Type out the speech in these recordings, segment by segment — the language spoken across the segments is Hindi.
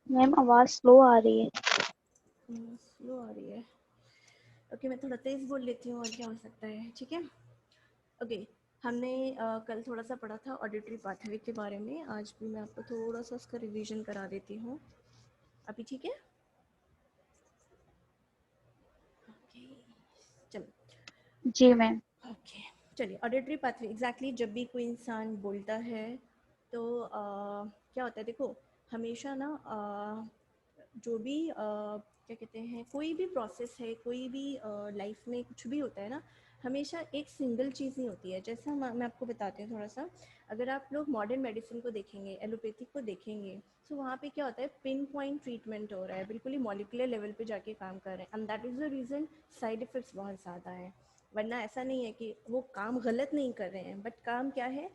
मैम आवाज़ स्लो आ रही है। स्लो आ रही है। ओके, मैं थोड़ा तेज़ बोल लेती हूँ और क्या हो सकता है, ठीक है। ओके, हमने कल थोड़ा सा पढ़ा था ऑडिटरी पाथवे के बारे में। आज भी मैं आपको थोड़ा सा उसका रिवीजन करा देती हूँ। अभी ठीक है? ओके, चलो। जी मैम। ओके, चलिए। ऑडिटरी पाथवे एग्जैक्टली जब भी कोई इंसान बोलता है तो क्या होता है, देखो हमेशा ना जो भी क्या कहते हैं, कोई भी प्रोसेस है, कोई भी लाइफ में कुछ भी होता है ना, हमेशा एक सिंगल चीज़ नहीं होती है। जैसा मैं आपको बताती हूँ थोड़ा सा। अगर आप लोग मॉडर्न मेडिसिन को देखेंगे, एलोपैथिक को देखेंगे, तो वहाँ पे क्या होता है, पिन पॉइंट ट्रीटमेंट हो रहा है, बिल्कुल ही मॉलिकुलर लेवल पे जाके काम कर रहे हैं, and that is the reason side effects बहुत ज़्यादा है। वरना ऐसा नहीं है कि वो काम गलत नहीं कर रहे हैं, बट काम क्या है,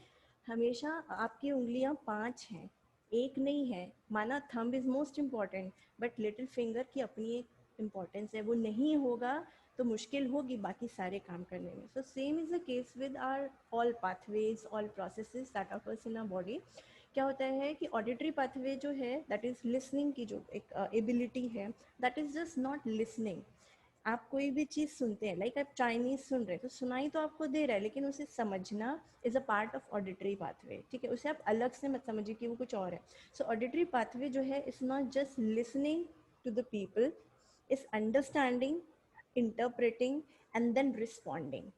हमेशा आपकी उंगलियां 5 हैं, एक नहीं है। माना thumb is most important, but little finger की अपनी एक इम्पॉर्टेंस है, वो नहीं होगा तो मुश्किल होगी बाकी सारे काम करने में। So same is the case with our all pathways, all processes that occurs in our body. क्या होता है कि ऑडिटरी पाथवे जो है, दैट इज़ लिसनिंग की जो एक एबिलिटी है, that is just not listening. आप कोई भी चीज़ सुनते हैं, लाइक आप चाइनीज़ सुन रहे हैं, तो सुनाई तो आपको दे रहा है, लेकिन उसे समझना is a part of auditory pathway, ठीक है। उसे आप अलग से मत समझिए कि वो कुछ और है। सो ऑडिटरी पाथवे जो है, is not just listening to the people, is understanding, interpreting and then responding,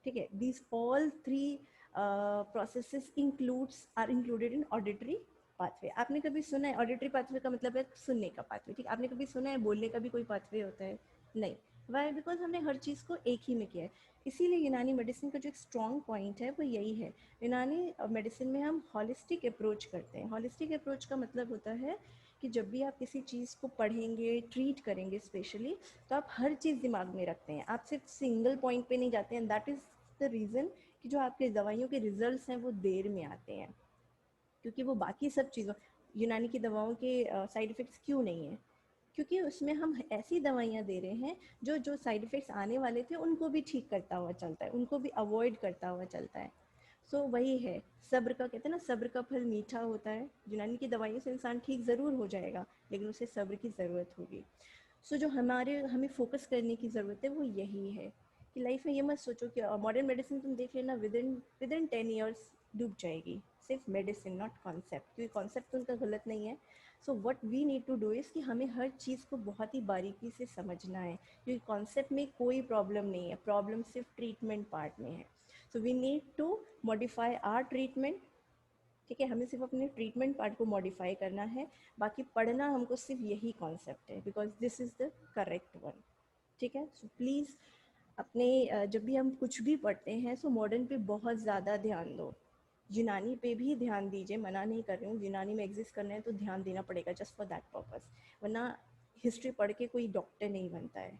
ठीक है। These all three processes includes are included in auditory pathway. आपने कभी सुना है, ऑडिटरी पाथवे का मतलब है सुनने का पाथवे, ठीक है। आपने कभी सुना है बोलने का भी कोई पाथवे होता है? नहीं। वाई? बिकॉज हमने हर चीज़ को एक ही में किया है। इसीलिए यूनानी मेडिसिन का जो एक स्ट्रॉन्ग पॉइंट है वो यही है। यूनानी मेडिसिन में हम हॉलिस्टिक अप्रोच करते हैं। हॉलिस्टिक अप्रोच का मतलब होता है कि जब भी आप किसी चीज़ को पढ़ेंगे, ट्रीट करेंगे स्पेशली, तो आप हर चीज़ दिमाग में रखते हैं, आप सिर्फ सिंगल पॉइंट पे नहीं जाते हैं। दैट इज़ द रीज़न कि जो आपके दवाइयों के रिजल्ट्स हैं वो देर में आते हैं, क्योंकि वो बाकी सब चीज़ों, यूनानी की दवाओं के साइड इफ़ेक्ट्स क्यों नहीं है, क्योंकि उसमें हम ऐसी दवाइयाँ दे रहे हैं जो जो साइड इफ़ेक्ट्स आने वाले थे उनको भी ठीक करता हुआ चलता है, उनको भी अवॉइड करता हुआ चलता है। सो वही है, सब्र का, कहते हैं ना, सब्र का फल मीठा होता है। यूनानी की दवाइयों से इंसान ठीक ज़रूर हो जाएगा, लेकिन उसे सब्र की ज़रूरत होगी। सो जो हमें फोकस करने की ज़रूरत है वो यही है कि लाइफ में ये मत सोचो कि मॉडर्न मेडिसिन तुम देख लेना, विद इन 10 ईयर्स डूब जाएगी। सिर्फ मेडिसिन, नॉट कॉन्सेप्ट, क्योंकि कॉन्सेप्ट तो उनका गलत नहीं है। So what we need to do is कि हमें हर चीज़ को बहुत ही बारीकी से समझना है, क्योंकि कॉन्सेप्ट में कोई प्रॉब्लम नहीं है, प्रॉब्लम सिर्फ ट्रीटमेंट पार्ट में है। So we need to modify our treatment, ठीक है। हमें सिर्फ अपने ट्रीटमेंट पार्ट को मॉडिफाई करना है, बाकी पढ़ना हमको सिर्फ यही कॉन्सेप्ट है, because this is the correct one, ठीक है। सो प्लीज़ अपने जब भी हम कुछ भी पढ़ते हैं, सो मॉडर्न पे बहुत ज़्यादा ध्यान दो, यूनानी पे भी ध्यान दीजिए, मना नहीं कर रही हूँ। यूनानी में एग्जिस्ट करना है तो ध्यान देना पड़ेगा, जस्ट फॉर दैट पर्पस, वरना हिस्ट्री पढ़ के कोई डॉक्टर नहीं बनता है।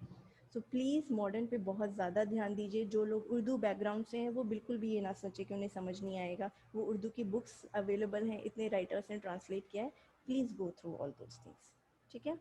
सो प्लीज़ मॉडर्न पे बहुत ज़्यादा ध्यान दीजिए। जो लोग उर्दू बैकग्राउंड से हैं वो बिल्कुल भी ये ना सोचे कि उन्हें समझ नहीं आएगा। वो उर्दू की बुक्स अवेलेबल हैं, इतने राइटर्स ने ट्रांसलेट किया है, please go through all those things, ठीक है।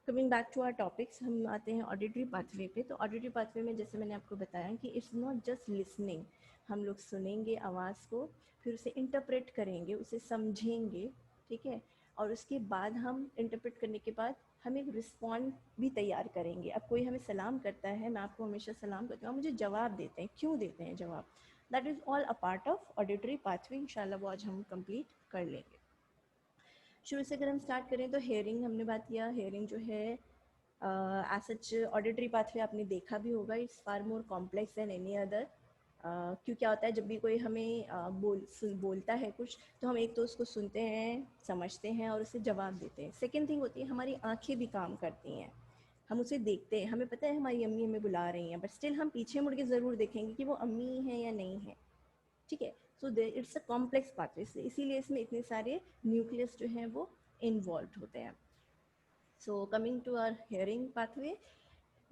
Coming back to our topics, हम आते हैं ऑडिटरी पाथवे पे। तो ऑडिटरी पाथवे में जैसे मैंने आपको बताया कि इट्स नॉट जस्ट लिसनिंग, हम लोग सुनेंगे आवाज़ को, फिर उसे इंटरप्रेट करेंगे, उसे समझेंगे, ठीक है। और उसके बाद हम इंटरप्रेट करने के बाद हम एक रिस्पॉन्ड भी तैयार करेंगे। अब कोई हमें सलाम करता है, मैं आपको हमेशा सलाम करती हूँ, मुझे जवाब देते हैं, क्यों देते हैं जवाब, that is all a part of auditory pathway. इंशाल्लाह वो आज हम कंप्लीट कर लेंगे। शुरू से अगर हम स्टार्ट करें तो हेयरिंग हमने बात किया। हेयरिंग जो है एज सच ऑडिटरी पाथवे आपने देखा भी होगा, it's far more complex than any other. क्यों, क्या होता है जब भी कोई हमें बोलता है कुछ, तो हम एक तो उसको सुनते हैं, समझते हैं और उसे जवाब देते हैं। सेकेंड थिंग होती है, हमारी आंखें भी काम करती हैं। हम उसे देखते हैं, हमें पता है हमारी अम्मी हमें बुला रही हैं, बट स्टिल हम पीछे मुड़ के ज़रूर देखेंगे कि वो अम्मी है या नहीं है, ठीक है। सो दे इट्स अ कॉम्प्लेक्स पाथवे, इसीलिए इसमें इतने सारे न्यूक्लियस जो हैं वो इन्वॉल्व होते हैं। So coming to our hearing pathway,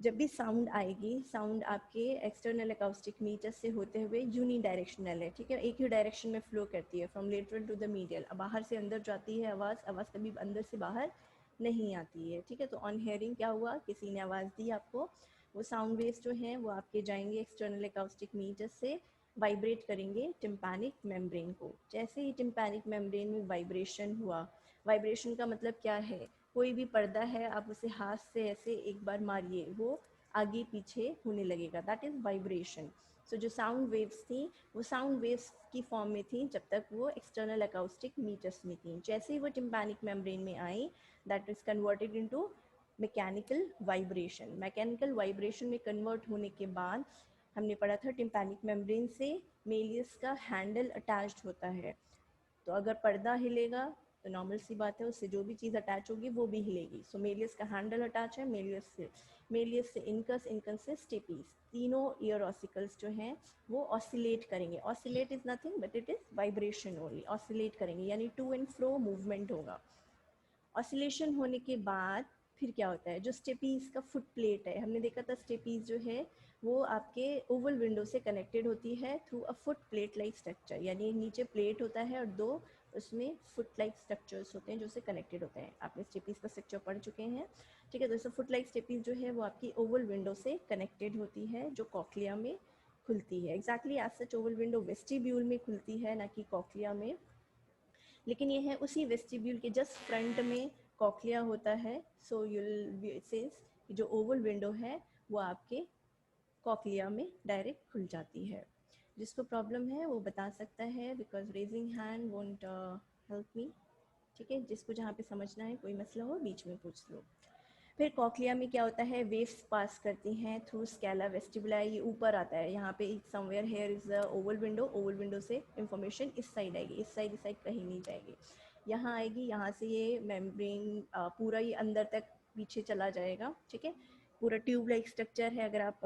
जब भी साउंड आएगी, साउंड आपके एक्सटर्नल अकाउस्टिक मीटर से होते हुए यूनी डायरेक्शनल है, ठीक है, एक ही डायरेक्शन में फ्लो करती है, from lateral to the medial. अब बाहर से अंदर जाती है आवाज़, आवाज़ कभी अंदर से बाहर नहीं आती है, ठीक है। तो ऑन हेयरिंग क्या हुआ, किसी ने आवाज़ दी आपको, वो साउंड वेव्स जो हैं वो आपके जाएंगे एक्सटर्नल अकाउस्टिक मीटर से, वाइब्रेट करेंगे टिम्पैनिक मेम्ब्रेन को। जैसे ही टिम्पैनिक मेम्ब्रेन में वाइब्रेशन हुआ, वाइब्रेशन का मतलब क्या है, कोई भी पर्दा है आप उसे हाथ से ऐसे एक बार मारिए, वो आगे पीछे होने लगेगा, दैट इज़ वाइब्रेशन। सो जो साउंड वेव्स थी वो साउंड वेव्स की फॉर्म में थी जब तक वो एक्सटर्नल अकाउस्टिक मीटर्स में थी। जैसे ही वो टिम्पैनिक मेम्ब्रेन में आई, that is converted into mechanical vibration. Mechanical vibration में कन्वर्ट होने के बाद हमने पढ़ा था टिम्पैनिक मेम्ब्रेन से मेलियस का हैंडल अटैच्ड होता है। तो अगर पर्दा हिलेगा तो नॉर्मल सी बात है, उससे जो भी चीज़ अटैच होगी वो भी हिलेगी। सो मेलियस का हैंडल अटैच है मेलियस से इनकस, इनकस से स्टेपीज, तीनों ईयर ऑसिकल्स जो हैं वो ऑसिलेट करेंगे। Oscillate is nothing but it is vibration only. Oscillate करेंगे यानी टू एंड फ्रो मूवमेंट होगा। ऑसिलेशन होने के बाद फिर क्या होता है, जो स्टेपीज़ का फुट प्लेट है, हमने देखा था स्टेपीज़ जो है वो आपके ओवल विंडो से कनेक्टेड होती है through a foot plate like structure, यानी नीचे प्लेट होता है और दो उसमें फुट लाइक स्ट्रक्चर्स होते हैं जो से कनेक्टेड होते हैं। आपने स्टेपीज़ का स्ट्रक्चर पढ़ चुके हैं, ठीक है। तो फुट लाइक स्टेपीज़ जो है वो आपकी ओवल विंडो से कनेक्टेड होती है जो कॉक्लिया में खुलती है। Exactly as such oval window vestibule में खुलती है, ना कि कॉक्लिया में, लेकिन ये है उसी वेस्टिब्यूल के जस्ट फ्रंट में कॉक्लिया होता है। सो यूल सेज जो ओवल विंडो है वो आपके कॉक्लिया में डायरेक्ट खुल जाती है। जिसको प्रॉब्लम है वो बता सकता है, because raising hand won't help me, ठीक है। जिसको जहाँ पे समझना है, कोई मसला हो बीच में पूछ लो। फिर कॉक्लिया में क्या होता है, वेव्स पास करती हैं थ्रू स्कैला वेस्टिबुलाई, ये ऊपर आता है यहाँ पे somewhere here is the Oval window. Oval window से इंफॉर्मेशन इस साइड आएगी, इस साइड कहीं नहीं जाएगी, यहाँ आएगी। यहाँ से ये मेम्ब्रेन पूरा ये अंदर तक पीछे चला जाएगा, ठीक है। पूरा ट्यूब लाइक स्ट्रक्चर है, अगर आप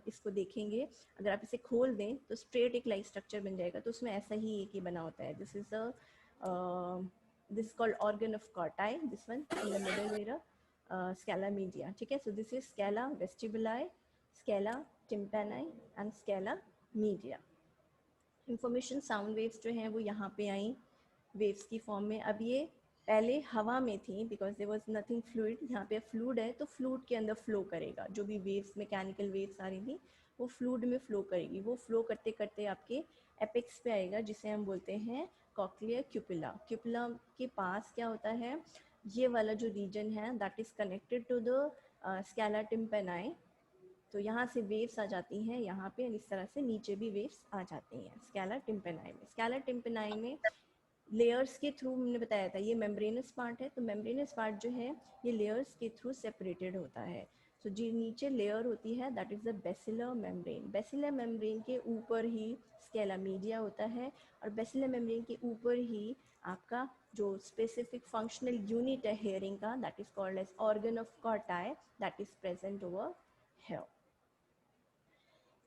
इसको देखेंगे, अगर आप इसे खोल दें तो स्ट्रेट एक लाइक स्ट्रक्चर बन जाएगा। तो उसमें ऐसा ही एक ही बना होता है। This is this called organ of corti, this one in the middle area, scala media, ठीक है। So this is scala vestibuli, scala tympani and scala media. Information sound waves जो हैं वो यहाँ पे आई वेव्स की फॉर्म में। अब ये पहले हवा में थी because there was nothing fluid, यहाँ पे फ्लूड है तो फ्लूड के अंदर फ्लो करेगा। जो भी वेव्स, मैकेनिकल वेव्स आ रही थी वो फ्लूड में फ्लो करेगी। वो फ्लो करते करते आपके एपेक्स पे आएगा जिसे हम बोलते हैं कॉक्लियर क्यूपुला। क्यूपुला के पास क्या होता है, ये वाला जो रीजन है that is connected to the scala tympani. तो यहाँ से वेव्स आ जाती हैं यहाँ पे, इस तरह से नीचे भी वेव्स आ जाती हैं स्कैला टिम्पेनाई में। स्कैला टिम्पेनाई में लेयर्स के थ्रू, हमने बताया था ये मेम्ब्रेनस पार्ट है, तो मेम्ब्रेनस पार्ट जो है ये लेयर्स के थ्रू सेपरेटेड होता है। सो जो नीचे लेयर होती है that is the basilar membrane. Basilar membrane के ऊपर ही स्केला मीडिया होता है, और बेसिलर मेम्ब्रेन के ऊपर ही आपका जो स्पेसिफिक फंक्शनल यूनिट है हेयरिंग का that is called as organ of Corti, that is present over here.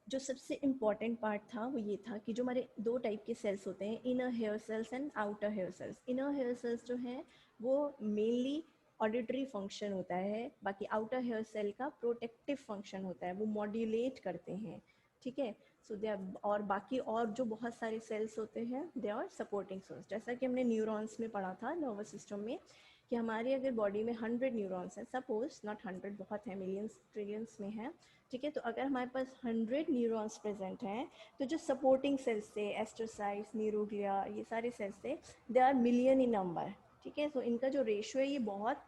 जो सबसे इम्पॉर्टेंट पार्ट था वो ये था कि जो हमारे दो टाइप के सेल्स होते हैं, inner hair cells and outer hair cells. Inner hair cells जो हैं वो मेनली ऑडिटरी फंक्शन होता है, बाकी आउटर हेयर सेल का प्रोटेक्टिव फंक्शन होता है, वो मॉड्यूलेट करते हैं, ठीक है। सो दे आर, और बाकी और जो बहुत सारे सेल्स होते हैं दे आर सपोर्टिंग सेल्स। जैसा कि हमने न्यूरॉन्स में पढ़ा था नर्वस सिस्टम में कि हमारे अगर बॉडी में 100 न्यूरॉन्स हैं, सपोज नॉट 100, बहुत है, मिलियंस ट्रिलियंस में है, ठीक है। तो अगर हमारे पास 100 न्यूरॉन्स प्रेजेंट हैं तो जो सपोर्टिंग सेल्स थे, एस्ट्रोसाइट्स, न्यूरोग्लिया, ये सारे सेल्स थे, they are million in number, ठीक है। तो इनका जो रेशियो है ये बहुत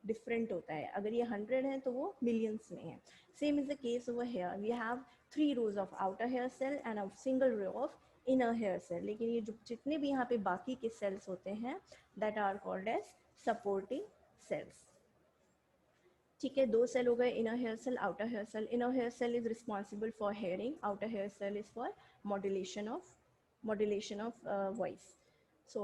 डिफरेंट होता है। अगर ये 100 है तो वो मिलियंस में है। Same is the case over here, we have 3 rows of outer hair cell and a single row of inner hair cell. लेकिन ये जो जितने भी यहाँ पे बाकी के सेल्स होते हैं that are called as supporting cells, ठीक है। दो सेल हो गए, inner hair cell, outer hair cell. Inner hair cell is responsible for hearing, outer hair cell is for modulation of voice. So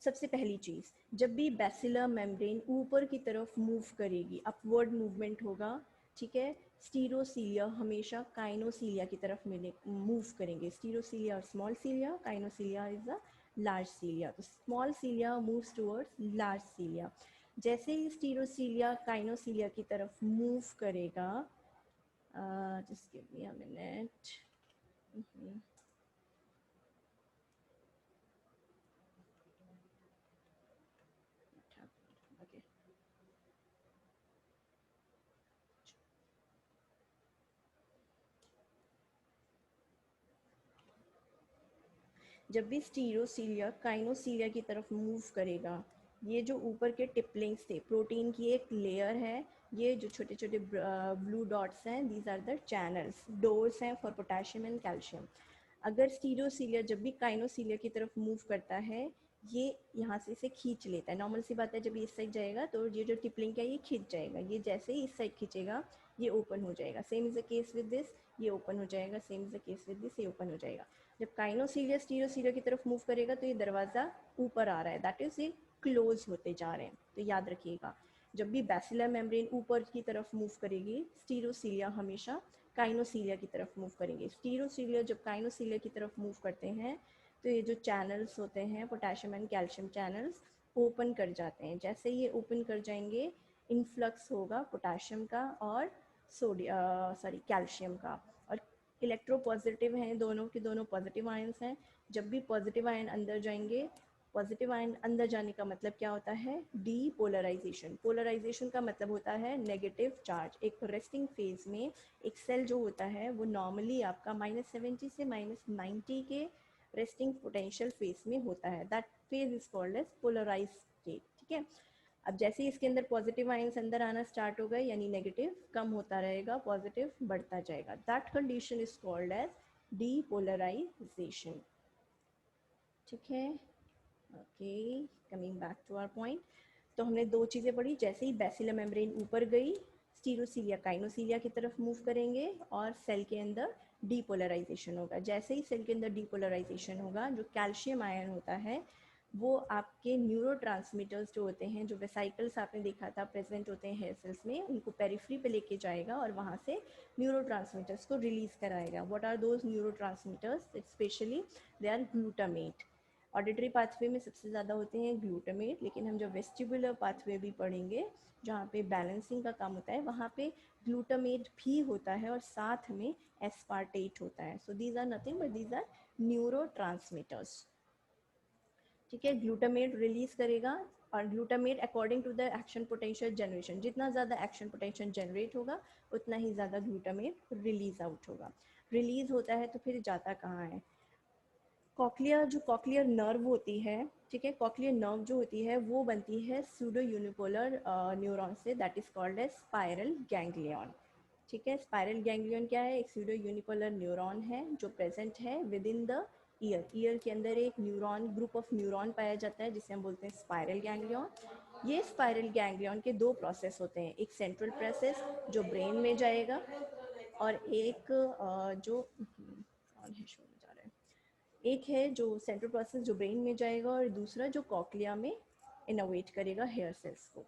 सबसे पहली चीज़, जब भी बैसिलर मेम्ब्रेन ऊपर की तरफ मूव करेगी, अपवर्ड मूवमेंट होगा, ठीक है। स्टीरोसीलिया हमेशा काइनोसीलिया की तरफ मूव करेंगे। स्टीरोसीलिया और स्मॉल सीलिया, काइनोसीलिया इज द लार्ज सीलिया। तो स्मॉल सीलिया मूव्स टूवर्ड्स लार्ज सीलिया। जैसे ही स्टीरोसीलिया काइनोसीलिया की तरफ मूव करेगा, just give me a minute, okay. जब भी स्टीरोसीलिया काइनोसीलिया की तरफ मूव करेगा, ये जो ऊपर के टिपलिंग्स थे, प्रोटीन की एक लेयर है, ये जो छोटे छोटे ब्लू डॉट्स हैं, these are the channels, doors हैं फॉर पोटेशियम एंड कैल्शियम। अगर स्टीरियोसीलियर जब भी काइनोसीलियर की तरफ मूव करता है, ये यहाँ से इसे खींच लेता है। नॉर्मल सी बात है, जब ये इस साइड जाएगा तो ये जो टिपलिंग है ये खींच जाएगा, ये जैसे ही इस साइड खींचेगा ये ओपन हो जाएगा। Same is the case with this, ये ओपन हो जाएगा। Same is the case with this, ये ओपन हो जाएगा। जब काइनोसीलियर स्टीरियोसीलियर की तरफ मूव करेगा तो ये दरवाज़ा ऊपर आ रहा है, दैट इज़ ये क्लोज होते जा रहे हैं। तो याद रखिएगा, जब भी बैसिलर मेम्ब्रेन ऊपर की तरफ मूव करेगी, स्टीरोसीलिया हमेशा काइनोसीलिया की तरफ मूव करेंगे। स्टीरोसीलिया जब काइनोसीलिया की तरफ मूव करते हैं तो ये जो चैनल्स होते हैं, potassium and calcium channels, open कर जाते हैं। जैसे ये ओपन कर जाएंगे, इन्फ्लक्स होगा पोटेशियम का और कैल्शियम का। और इलेक्ट्रो पॉजिटिव हैं, दोनों के दोनों पॉजिटिव आयंस हैं। जब भी पॉजिटिव आयन अंदर जाएंगे, पॉजिटिव आयन अंदर जाने का मतलब क्या होता है? डीपोलराइजेशन। पोलराइजेशन का मतलब होता है नेगेटिव चार्ज। एक रेस्टिंग फेज में एक सेल जो होता है वो नॉर्मली आपका -70 से -90 के रेस्टिंग पोटेंशियल फेज में होता है। That phase is called as polarise state. ठीक है, अब जैसे ही इसके अंदर पॉजिटिव आयंस अंदर आना स्टार्ट हो गए, यानी नेगेटिव कम होता रहेगा, पॉजिटिव बढ़ता जाएगा। That condition is called as depolarisation. ठीक है, okay, coming back to our point. तो हमने दो चीज़ें पढ़ी, जैसे ही बैसिलर मेम्ब्रेन ऊपर गई, स्टीरोसीलिया काइनोसीलिया की तरफ मूव करेंगे और सेल के अंदर डीपोलराइजेशन होगा। जैसे ही सेल के अंदर डीपोलराइजेशन होगा, जो कैल्शियम आयन होता है वो आपके न्यूरोट्रांसमीटर्स जो होते हैं, जो वेसाइकल्स आपने देखा था प्रेजेंट होते हैं हेयर सेल्स में, उनको पेरिफ्री पे लेके जाएगा और वहाँ से न्यूरोट्रांसमीटर्स को रिलीज कराएगा। What are those neurotransmitters? Especially they are glutamate. Auditory pathway में सबसे ज़्यादा होते हैं ग्लूटामेट, लेकिन हम जब वेस्टिबुलर पाथवे भी पढ़ेंगे जहाँ पे बैलेंसिंग का काम होता है, वहाँ पे ग्लूटामेट भी होता है और साथ में एस्पार्टेट होता है। So these are nothing but these are neurotransmitters. ठीक है, ग्लूटामेट रिलीज करेगा, और glutamate according to the action potential generation, जितना ज़्यादा एक्शन पोटेंशियल जनरेट होगा उतना ही ज़्यादा ग्लूटामेट रिलीज आउट होगा। रिलीज होता है तो फिर जाता कहाँ है? कॉक्लियर, जो कॉक्लियर नर्व होती है, ठीक है, कॉक्लियर नर्व जो होती है वो बनती है सूडो यूनिपोलर न्यूरॉन से, that is called as spiral ganglion. ठीक है, स्पाइरल गैंग्लियन क्या है? एक सूडो यूनिपोलर न्यूरॉन है जो प्रेजेंट है with in the year. Year के अंदर एक न्यूरॉन, ग्रुप ऑफ न्यूरॉन पाया जाता है जिसे हम बोलते हैं स्पाइरल गैंग्लियन। ये स्पाइरल गैंग्लियन के दो प्रोसेस होते हैं, एक सेंट्रल प्रोसेस जो ब्रेन में जाएगा, और एक जो कौन है शो में जा रहा है, एक है जो सेंट्रल प्रोसेस जो ब्रेन में जाएगा, और दूसरा जो कॉक्लिया में इनोवेट करेगा हेयर सेल्स को।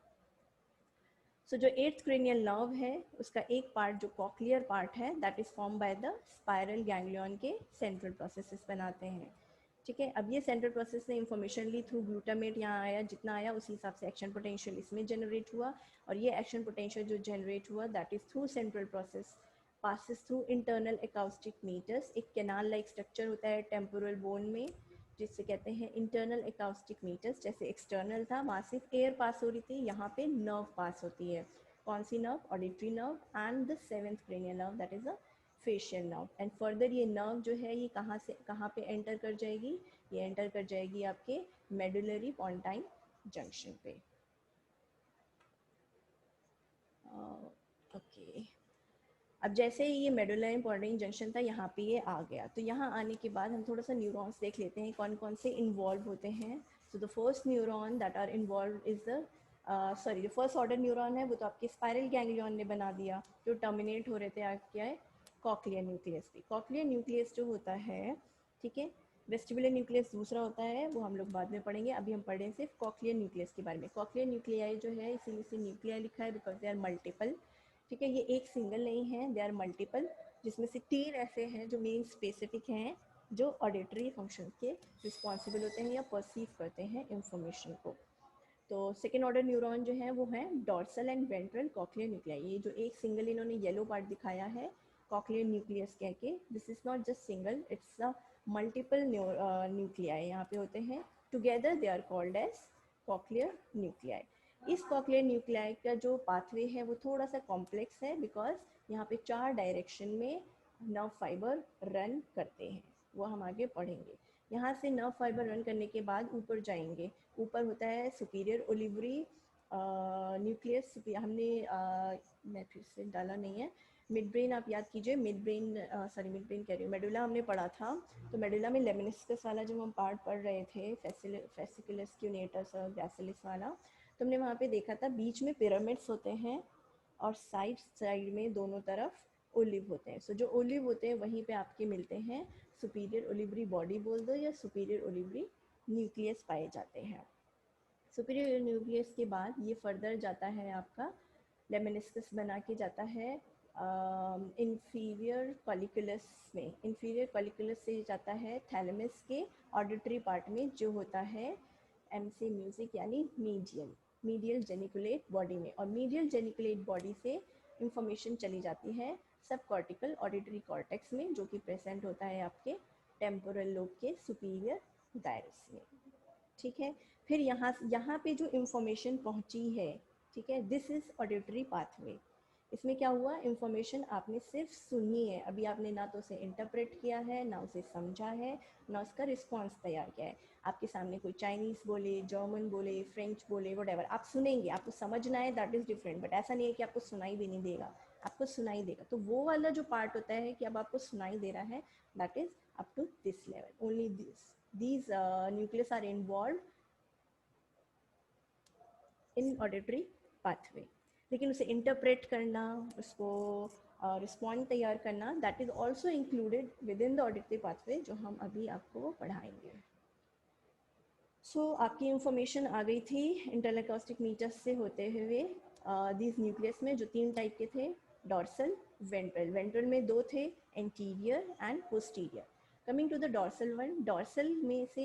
सो जो एट्थ क्रेनियल नर्व है उसका एक पार्ट जो कॉक्लियर पार्ट है, that is form by the spiral ganglion के सेंट्रल प्रोसेसेस बनाते हैं। ठीक है, अब ये सेंट्रल प्रोसेस ने इंफॉर्मेशन ली थ्रू ग्लूटामेट, यहाँ आया, जितना आया उसी हिसाब से एक्शन पोटेंशियल इसमें जनरेट हुआ, और ये एक्शन पोटेंशियल जो जनरेट हुआ that is through central process passes through internal acoustic meters। एक कैनाल लाइक स्ट्रक्चर होता है टेम्पोरल बोन में जिससे कहते हैं इंटरनल अकाउस्टिक मीटर्स। जैसे एक्सटर्नल था, वहाँ सिर्फ एयर पास हो रही थी, यहाँ पे नर्व पास होती है। कौन सी nerve? Auditory nerve and the seventh cranial nerve, that is a facial nerve. And further ये नर्व जो है ये कहाँ से कहाँ पे एंटर कर जाएगी? ये एंटर कर जाएगी आपके मेडुलरी पोंटाइन जंक्शन पे। ओके, अब जैसे ही ये मेडुलाइन पोंटाइन जंक्शन था, यहाँ पे ये आ गया, तो यहाँ आने के बाद हम थोड़ा सा न्यूरॉन्स देख लेते हैं कौन कौन से इन्वॉल्व होते हैं। So the first neuron that are involve is the जो फर्स्ट ऑर्डर न्यूरॉन है वो तो आपके स्पाइरल गैंग्लियन ने बना दिया, जो टर्मिनेट हो रहे थे आपके कॉक्लियर न्यूक्लियस पे। कॉक्लियर न्यूक्लियस जो होता है, ठीक है, वेस्टिबुलर न्यूक्लियस दूसरा होता है, वो हम लोग बाद में पढ़ेंगे, अभी हम पढ़ें सिर्फ कॉक्लियर न्यूक्लियस के बारे में। कॉक्लियर न्यूक्लियाई जो है, इसीलिए से न्यूक्लियाई लिखा है बिकॉज दे आर मल्टीपल। ठीक है, ये एक सिंगल नहीं है, दे आर मल्टीपल, जिसमें से 3 ऐसे हैं जो मेन स्पेसिफिक हैं, जो ऑडिटरी फंक्शन के रिस्पॉन्सिबल होते हैं या परसीव करते हैं इंफॉर्मेशन को। तो सेकेंड ऑर्डर न्यूरॉन जो है वो है dorsal and ventral cochlear nuclei. ये जो एक सिंगल इन्होंने येलो पार्ट दिखाया है कॉक्लियर न्यूक्लियस कह के, this is not just single, it's a multiple nuclei यहाँ पे होते हैं, together they are called as cochlear nuclei. इस कॉक्लियर न्यूक्लियाई का जो पाथवे है वो थोड़ा सा कॉम्प्लेक्स है, बिकॉज यहाँ पे 4 डायरेक्शन में नर्व फाइबर रन करते हैं, वो हम आगे पढ़ेंगे। यहाँ से नर्व फाइबर रन करने के बाद ऊपर जाएंगे, ऊपर होता है सुपीरियर ओलिवरी न्यूक्लियस। हमने मैं फिर से डाला नहीं है, मिड ब्रेन आप याद कीजिए, mid brain sorry mid brain कह रही हूँ, मेडुला हमने पढ़ा था। तो मेडुला में लेमिनिस्कस वाला जब हम पार्ट पढ़ रहे थे, फेसिकुलस क्यूनेटस और ग्रासिलिस वाला, तो हमने वहाँ पे देखा था बीच में पिरामिड्स होते हैं और साइड साइड में दोनों तरफ ओलिव होते हैं। सो जो ओलिव होते हैं वहीं पे आपके मिलते हैं सुपीरियर ओलिवरी बॉडी बोल दो या सुपीरियर ओलिवरी न्यूक्लियस पाए जाते हैं। सुपीरियर न्यूक्लियस के बाद ये फर्दर जाता है आपका लेमिनिस्कस बना के जाता है इंफीरियर कॉलिकुलस में। इंफीरियर कॉलिकुलस से जाता है थैलेमस के ऑडिटरी पार्ट में जो होता है एम से म्यूजिक यानी मीडियल जेनिकुलेट बॉडी में। और मीडियल जेनिकुलेट बॉडी से इंफॉर्मेशन चली जाती है सब कॉर्टिकल ऑडिटरी कॉर्टेक्स में, जो कि प्रेजेंट होता है आपके टेम्पोरल लोब के सुपीरियर गायरस में। ठीक है, फिर यहाँ पे जो इंफॉर्मेशन पहुंची है, ठीक है, दिस इज ऑडिटरी पाथवे। इसमें क्या हुआ, इंफॉर्मेशन आपने सिर्फ सुनी है, अभी आपने ना तो उसे इंटरप्रेट किया है, ना उसे समझा है, ना उसका रिस्पॉन्स तैयार किया है। आपके सामने कोई चाइनीज़ बोले, जर्मन बोले, फ्रेंच बोले, वट आप सुनेंगे, आपको समझना है, दैट इज़ डिफरेंट। बट ऐसा नहीं है कि आपको सुनाई भी नहीं देगा, आपको सुनाई देगा। तो वो वाला जो पार्ट होता है कि अब आपको सुनाई दे रहा है, that is up to this level only. these nucleus are involved in auditory pathway. लेकिन उसे इंटरप्रेट करना, उसको रिस्पॉन्ड तैयार करना, that is also included within the auditory pathway, जो हम अभी आपको पढ़ाएंगे। आपकी इंफॉर्मेशन आ गई थी इंटरनल अकॉस्टिक मीटर्स से होते हुए दीज न्यूक्लियस में, जो 3 टाइप के थे, डॉर्सल, वेंट्रल। वेंट्रल में 2 थे, anterior and posterior. Coming to the dorsal one, dorsal में से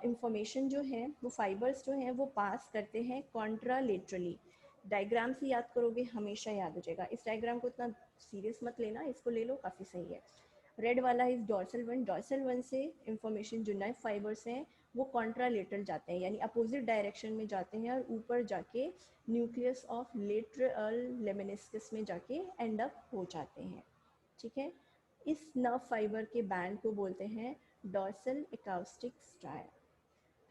इंफॉर्मेशन जो है वो फाइबर्स जो हैं वो पास करते हैं कॉन्ट्रालेटरली। डायग्राम से याद करोगे हमेशा याद हो जाएगा। इस डायग्राम को इतना सीरियस मत लेना, इसको ले लो, काफ़ी सही है। रेड वाला is dorsal one. Dorsal one से इंफॉर्मेशन जो नर्व फाइबर्स हैं वो कॉन्ट्रालेटरल जाते हैं, यानी अपोजिट डायरेक्शन में जाते हैं और ऊपर जाके न्यूक्लियस ऑफ लेटरल लेमिनिस्कस में जाके एंड अप हो जाते हैं। ठीक है, इस नर्व फाइबर के बैंड को बोलते हैं डॉर्सल अकाउस्टिक स्ट्राया।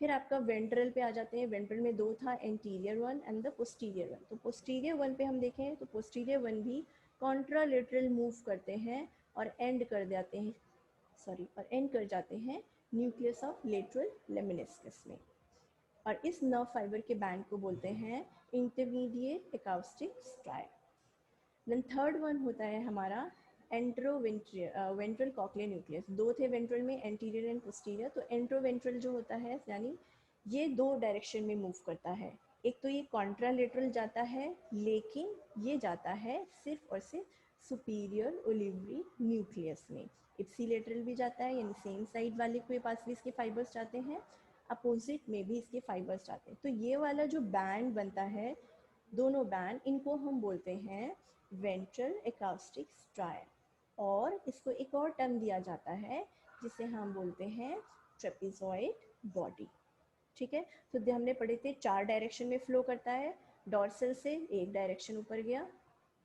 फिर आपका वेंट्रल पे आ जाते हैं। वेंट्रल में 2 था, anterior one and the posterior one. तो पोस्टीरियर वन पे हम देखें तो पोस्टीरियर वन भी कॉन्ट्रालेटरल मूव करते हैं और एंड कर जाते हैं, और एंड कर जाते हैं न्यूक्लियस ऑफ लेटरल लेमिनिस्कस में। और इस नर्व फाइबर के बैंड को बोलते हैं intermediate acoustic striae. Then third one होता है हमारा वेंट्रल कॉक्लियर न्यूक्लियस। 2 थे वेंट्रल में, एंटीरियर एंड पोस्टीरियर। तो एंट्रोवेंट्रल जो होता है, यानी ये 2 डायरेक्शन में मूव करता है। एक तो ये कॉन्ट्रालेटरल जाता है, लेकिन ये जाता है सिर्फ और सिर्फ सुपीरियर ओलिवरी न्यूक्लियस में। इप्सिलेटरल भी जाता है, यानी सेम साइड वाले के पास भी इसके फाइबर्स जाते हैं, अपोजिट में भी इसके फाइबर्स जाते हैं। तो ये वाला जो बैंड बनता है, दोनों बैंड, इनको हम बोलते हैं वेंट्रल अकाउस्टिक स्ट्राया। और इसको एक और टर्म दिया जाता है जिसे हम बोलते हैं ट्रेपेजॉइड बॉडी। ठीक है, तो हमने पढ़े थे 4 डायरेक्शन में फ्लो करता है। डॉर्सल से एक डायरेक्शन ऊपर गया,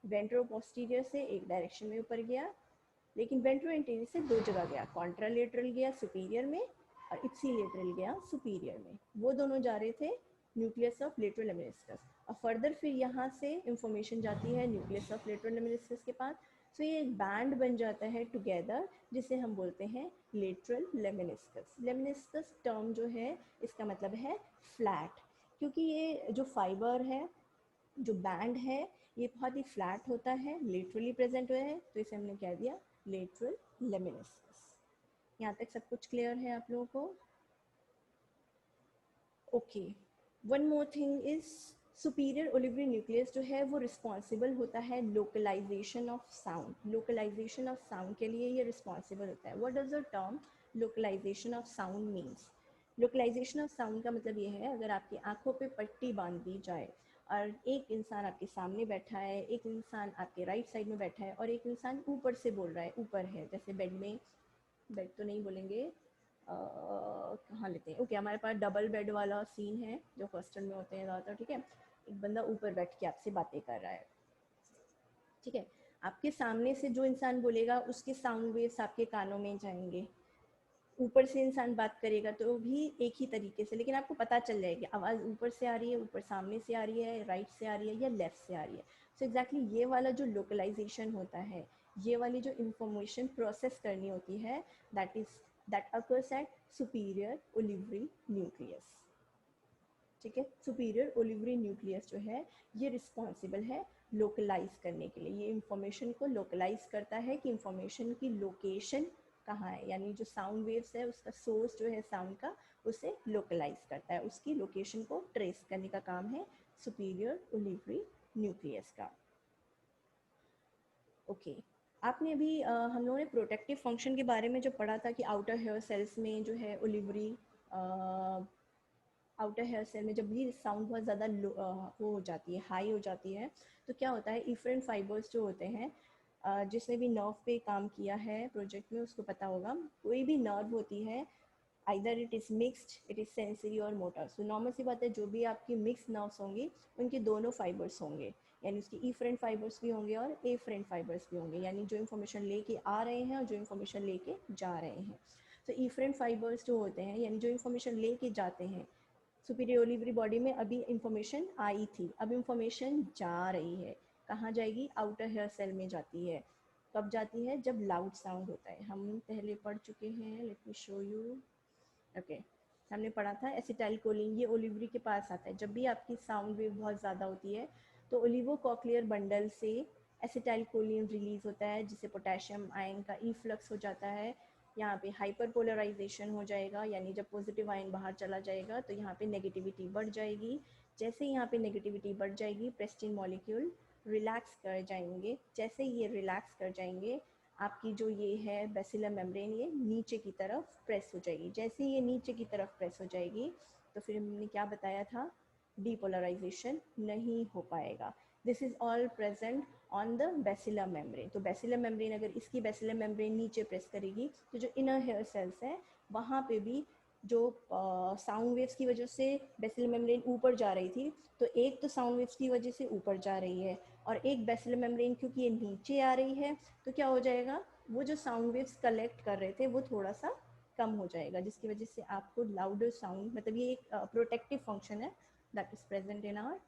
वेंट्रो पोस्टीरियर से एक डायरेक्शन में ऊपर गया, लेकिन वेंट्रो इंटीरियर से 2 जगह गया। कॉन्ट्रालेटरल गया सुपीरियर में और इप्सिलेटरल गया सुपीरियर में। वो दोनों जा रहे थे न्यूक्लियस ऑफ लेटरल लेमिनिस्कस। और फर्दर फिर यहाँ से इंफॉर्मेशन जाती है न्यूक्लियस ऑफ लेटरल लेमिनिस्कस के पास। सो ये एक बैंड बन जाता है टुगेदर, जिसे हम बोलते हैं लेटरल लेमिनिस्कस। लेमिनिस्कस टर्म जो है इसका मतलब है फ्लैट, क्योंकि ये जो फाइबर है, जो बैंड है, ये बहुत ही फ्लैट होता है, लेटरली प्रेजेंट हुआ है, तो इसे हमने कह दिया लेटरल लेमिनिस्कस। यहाँ तक सब कुछ क्लियर है आप लोगों को? Okay, one more thing is superior olivary nucleus जो है वो रिस्पॉन्सिबल होता है localisation of sound. Localisation of sound के लिए ये रिस्पॉन्सिबल होता है। What does the term localisation of sound means? Localisation of sound का मतलब ये है, अगर आपकी आंखों पे पट्टी बांध दी जाए और एक इंसान आपके सामने बैठा है, एक इंसान आपके राइट साइड में बैठा है और एक इंसान ऊपर से बोल रहा है, ऊपर है, जैसे बेड में, बेड तो नहीं बोलेंगे, कहाँ लेते हैं, ओके, हमारे पास डबल बेड वाला सीन है जो हॉस्टल में होते हैं ज़्यादातर। ठीक है, एक बंदा ऊपर बैठ के आपसे बातें कर रहा है। ठीक है, आपके सामने से जो इंसान बोलेगा उसके साउंड वेव्स आपके कानों में जाएंगे। ऊपर से इंसान बात करेगा तो भी एक ही तरीके से, लेकिन आपको पता चल जाएगी आवाज़ ऊपर से आ रही है, ऊपर सामने से आ रही है, राइट से आ रही है या लेफ़्ट से आ रही है। सो एग्जैक्टली ये वाला जो लोकलाइजेशन होता है, ये वाली जो इंफॉर्मेशन प्रोसेस करनी होती है, that occurs at superior olivary nucleus. ठीक है, सुपीरियर ओलिवरी न्यूक्लियस जो है ये रिस्पॉन्सिबल है लोकलाइज करने के लिए, ये इंफॉर्मेशन को लोकलाइज करता है कि इंफॉर्मेशन की लोकेशन कहाँ है, यानी जो साउंड वेव्स है उसका सोर्स जो है साउंड का, उसे लोकलाइज करता है, उसकी लोकेशन को ट्रेस करने का काम है सुपीरियर ओलिवरी न्यूक्लियस का। ओके, आपने अभी हम लोगों ने प्रोटेक्टिव फंक्शन के बारे में जो पढ़ा था कि आउटर हेयर सेल्स में जो है ओलिवरी, आउटर हेयर सेल में जब भी साउंड बहुत ज़्यादा वो हो जाती है, हाई हो जाती है, तो क्या होता है, इफरेंट फाइबर्स जो होते हैं, जिसने भी नर्व पे काम किया है प्रोजेक्ट में उसको पता होगा, कोई भी नर्व होती है either it is mixed, it is sensory और मोटर। सो नॉर्मल सी बात है, जो भी आपकी मिक्स नर्व्स होंगी उनके दोनों फाइबर्स होंगे, यानी उसकी ई फ्रेंड फाइबर्स भी होंगे और ए फ्रेंड फाइबर्स भी होंगे, यानी जो इन्फॉर्मेशन लेके आ रहे हैं और जो इन्फॉर्मेशन लेके जा रहे हैं। तो ई फ्रेंड फाइबर्स जो होते हैं, यानी जो इन्फॉर्मेशन लेके जाते हैं, सुपीरियर ओलिवरी बॉडी में अभी इंफॉर्मेशन आई थी, अब इंफॉर्मेशन जा रही है, कहाँ जाएगी, आउटर हेयर सेल में जाती है। कब जाती है, जब लाउड साउंड होता है, हम पहले पढ़ चुके हैं, let me show you. Okay, हमने पढ़ा था एसिटाइल कोलिन, ये ओलिवरी के पास आता है, जब भी आपकी साउंड वेव बहुत ज़्यादा होती है तो ओलिवो कॉक्लियर बंडल से एसिटाइल कोलिन रिलीज होता है, जिससे पोटेशियम आयन का इफ्लक्स हो जाता है, यहाँ पे हाइपर पोलराइजेशन हो जाएगा, यानी जब पॉजिटिव आयन बाहर चला जाएगा तो यहाँ पे नेगेटिविटी बढ़ जाएगी, जैसे यहाँ पे नेगेटिविटी बढ़ जाएगी प्रेस्टीन मॉलिक्यूल रिलैक्स कर जाएंगे, जैसे ये रिलैक्स कर जाएंगे आपकी जो ये है बेसिलर मेम्ब्रेन ये नीचे की तरफ प्रेस हो जाएगी, जैसे ये नीचे की तरफ प्रेस हो जाएगी तो फिर हमने क्या बताया था, डीपोलराइजेशन नहीं हो पाएगा। This is all present on the basilar membrane. तो बेसिलर मेम्ब्रेन, अगर इसकी बेसिलर मेम्ब्रेन नीचे प्रेस करेगी तो जो इनर हेयर सेल्स हैं वहाँ पे भी जो साउंड वेव्स की वजह से बेसिलर मेम्ब्रेन ऊपर जा रही थी, तो एक तो साउंड वेव्स की वजह से ऊपर जा रही है और एक बेसिलर मेम्ब्रेन क्योंकि ये नीचे आ रही है, तो क्या हो जाएगा, वो जो साउंड वेव्स कलेक्ट कर रहे थे वो थोड़ा सा कम हो जाएगा, जिसकी वजह से आपको लाउडर साउंड, मतलब ये एक प्रोटेक्टिव फंक्शन है that is present in our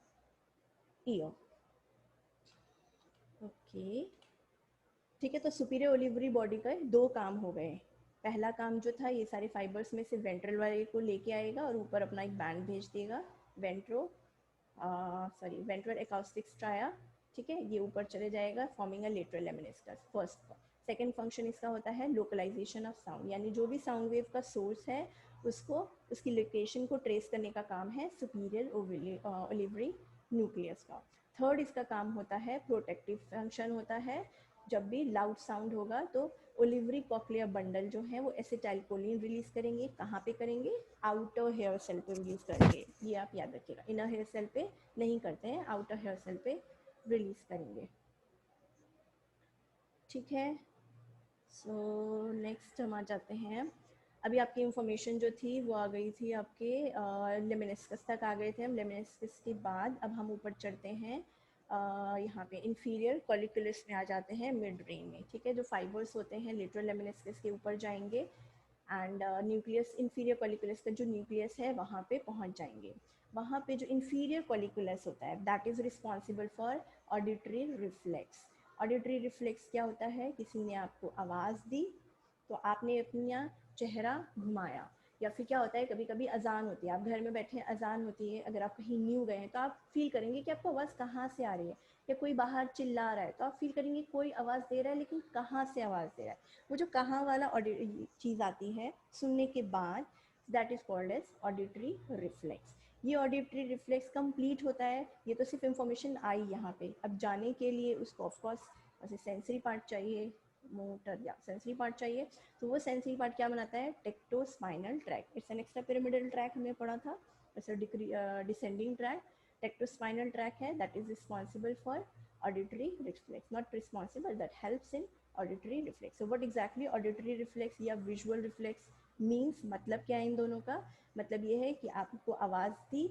ear. Okay, ठीक है, तो सुपीरियर ओलिवरी बॉडी का दो काम हो गए। पहला काम जो था, ये सारे फाइबर्स में से वेंट्रल वाले को लेके आएगा और ऊपर अपना एक बैंड भेज देगा, वेंट्रल एकॉस्टिक स्ट्राया। ठीक है, ये ऊपर चले जाएगा forming a lateral lemniscus, first. Second function इसका होता है लोकलाइजेशन ऑफ साउंड, यानी जो भी साउंड वेव का सोर्स है उसको, उसकी लोकेशन को ट्रेस करने का काम है सुपीरियर ओलिवरी न्यूक्लियस का। थर्ड इसका काम होता है प्रोटेक्टिव फंक्शन होता है, जब भी लाउड साउंड होगा तो ओलिवरी कॉक्लियर बंडल जो है वो एसिटाइलकोलिन रिलीज करेंगे, कहाँ पे करेंगे, आउटर हेयर सेल पे रिलीज करेंगे, ये आप याद रखिएगा, इनर हेयर सेल पे नहीं करते हैं, आउटर हेयर सेल पे रिलीज करेंगे। ठीक है, सो नेक्स्ट हम आ जाते हैं, अभी आपकी इंफॉर्मेशन जो थी वो आ गई थी आपके लेमिनिस्कस तक आ गए थे हम, लेमिनिस्कस के बाद अब हम ऊपर चढ़ते हैं, यहाँ पे इंफीरियर कॉलिकुलस में आ जाते हैं, मिड ब्रेन में। ठीक है, जो फाइबर्स होते हैं लेटरल लेमिनिस्कस के ऊपर जाएंगे एंड न्यूक्लियस, इंफीरियर कॉलिकुलस का जो न्यूक्लियस है वहाँ पे पहुँच जाएंगे। वहाँ पे जो इंफीरियर कॉलिकुलस होता है that is responsible for auditory reflex. Auditory reflex क्या होता है, किसी ने आपको आवाज़ दी तो आपने अपना चेहरा घुमाया, या फिर क्या होता है कभी कभी अजान होती है, आप घर में बैठे हैं अजान होती है, अगर आप कहीं न्यू गए हैं तो आप फील करेंगे कि आपको आवाज़ कहाँ से आ रही है, या कोई बाहर चिल्ला रहा है तो आप फील करेंगे कोई आवाज़ दे रहा है लेकिन कहाँ से आवाज़ दे रहा है, वो जो कहाँ वाला चीज़ आती है सुनने के बाद, that is called as auditory reflex. ये ऑडिटरी रिफ्लेक्स कंप्लीट होता है, ये तो सिर्फ इंफॉर्मेशन आई यहाँ पे, अब जाने के लिए उसको ऑफकोर्स वैसे सेंसरी पार्ट चाहिए, मोटर या सेंसरी पार्ट चाहिए, तो वो सेंसरी पार्ट क्या बनाता है, tectospinal tract, it's an extra pyramidal track हमने पढ़ा था, ऐसा डिसेंडिंग ट्रैक, टेक्टोस्पाइनल ट्रैक है that is responsible for auditory reflex, not responsible that helps in auditory reflex. So what exactly auditory reflex या विजुअल रिफ्लेक्स मीन्स, मतलब क्या है इन दोनों का, मतलब ये है कि आपको आवाज़ दी,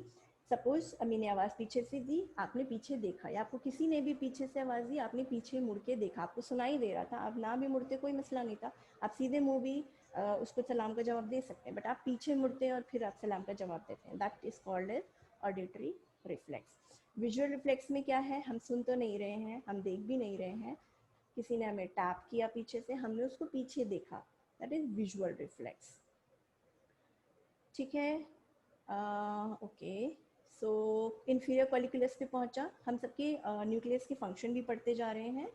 सपोज मैंने आवाज़ पीछे से दी, आपने पीछे देखा, या आपको किसी ने भी पीछे से आवाज़ दी, आपने पीछे मुड़ के देखा, आपको सुनाई दे रहा था, आप ना भी मुड़ते कोई मसला नहीं था, आप सीधे मुँह भी उसको सलाम का जवाब दे सकते हैं, बट आप पीछे मुड़ते हैं और फिर आप सलाम का जवाब देते हैं, that is called as auditory reflex. Visual reflex में क्या है, हम सुन तो नहीं रहे हैं, हम देख भी नहीं रहे हैं, किसी ने हमें टैप किया पीछे से, हमने उसको पीछे देखा, दैट इज विजुअल रिफ्लेक्स। ठीक है, ओके। सो इन्फीरियर कॉलिकुलस पे पहुंचा, हम सबके न्यूक्लियस के फंक्शन भी पढ़ते जा रहे हैं।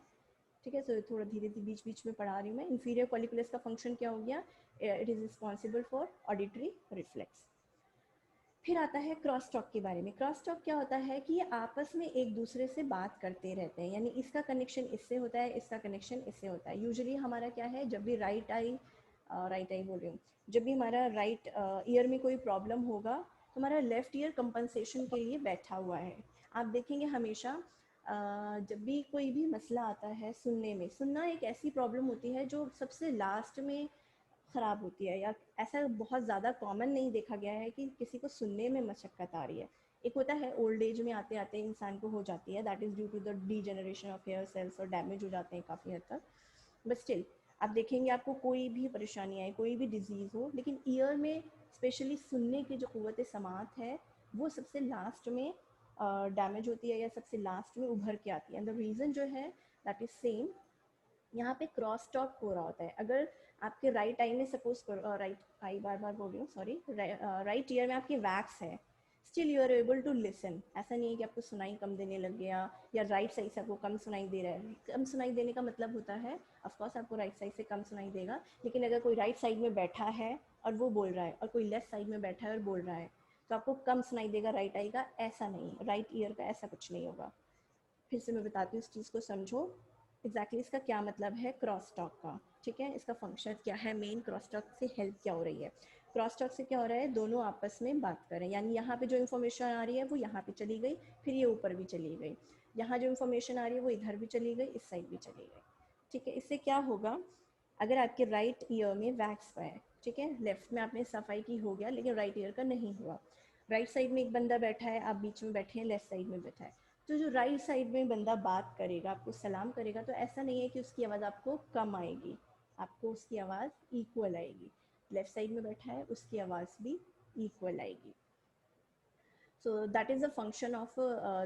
ठीक है, सो थोड़ा धीरे धीरे बीच बीच में पढ़ा रही हूँ मैं। इन्फीरियर कॉलिकुलस का फंक्शन क्या हो गया, it is responsible for auditory reflex. फिर आता है क्रॉस टॉक के बारे में। क्रॉस टॉक क्या होता है कि ये आपस में एक दूसरे से बात करते रहते हैं, यानी इसका कनेक्शन इससे होता है, इसका कनेक्शन इससे होता है। यूजुअली हमारा क्या है, जब भी राइट आई बोल रही हूँ, जब भी हमारा राइट ईयर में कोई प्रॉब्लम होगा तो हमारा लेफ्ट ईयर कंपनसेशन के लिए बैठा हुआ है। आप देखेंगे हमेशा जब भी कोई भी मसला आता है सुनने में, सुनना एक ऐसी प्रॉब्लम होती है जो सबसे लास्ट में ख़राब होती है, या ऐसा बहुत ज़्यादा कॉमन नहीं देखा गया है कि किसी को सुनने में मशक्क़त आ रही है। एक होता है ओल्ड एज में आते आते इंसान को हो जाती है, that is due to the degeneration of hair cells, और डैमेज हो जाते हैं काफ़ी हद तक। बट स्टिल आप देखेंगे आपको कोई भी परेशानी आए, कोई भी डिजीज़ हो, लेकिन ईयर में स्पेशली सुनने की जो क़ुव्वत समात है वो सबसे लास्ट में डैमेज होती है, या सबसे लास्ट में उभर के आती है। एंड द रीज़न जो है दैट इज़ सेम, यहाँ पे क्रॉस टॉक हो रहा होता है। अगर आपके राइट आई में सपोज राइट आई, बार बार बोल रही हूँ सॉरी, राइट ईयर में आपकी वैक्स है, still you are able to listen. ऐसा नहीं है कि आपको सुनाई कम देने लग गया, या राइट साइड से आपको कम सुनाई दे रहा है। कम सुनाई देने का मतलब होता है ऑफकोर्स आपको राइट साइड से कम सुनाई देगा, लेकिन अगर कोई राइट साइड में बैठा है और वो बोल रहा है, और कोई लेफ्ट साइड में बैठा है और बोल रहा है, तो आपको कम सुनाई देगा राइट आई का, ऐसा नहीं है। राइट ईयर का ऐसा कुछ नहीं होगा। फिर से मैं बताती हूँ, इस चीज़ को समझो एग्जैक्टली इसका क्या मतलब है क्रॉस टॉक का। ठीक है, इसका फंक्शन क्या है, मेन क्रॉस टॉक से हेल्प क्या हो रही है। क्रॉस टॉक से क्या हो रहा है, दोनों आपस में बात कर रहे हैं, यानी यहाँ पे जो इन्फॉर्मेशन आ रही है वो यहाँ पे चली गई, फिर ये ऊपर भी चली गई, यहाँ जो इन्फॉर्मेशन आ रही है वो इधर भी चली गई, इस साइड भी चली गई। ठीक है, इससे क्या होगा, अगर आपके राइट ईयर में वैक्स है, ठीक है, लेफ्ट में आपने सफाई की हो गया, लेकिन राइट ईयर का नहीं हुआ। राइट साइड में एक बंदा बैठा है, आप बीच में बैठे हैं, लेफ्ट साइड में बैठा है, तो जो राइट साइड में बंदा बात करेगा, आपको सलाम करेगा, तो ऐसा नहीं है कि उसकी आवाज़ आपको कम आएगी, आपको उसकी आवाज़ इक्वल आएगी। लेफ्ट साइड में बैठा है, उसकी आवाज़ भी इक्वल आएगी। So that is the function of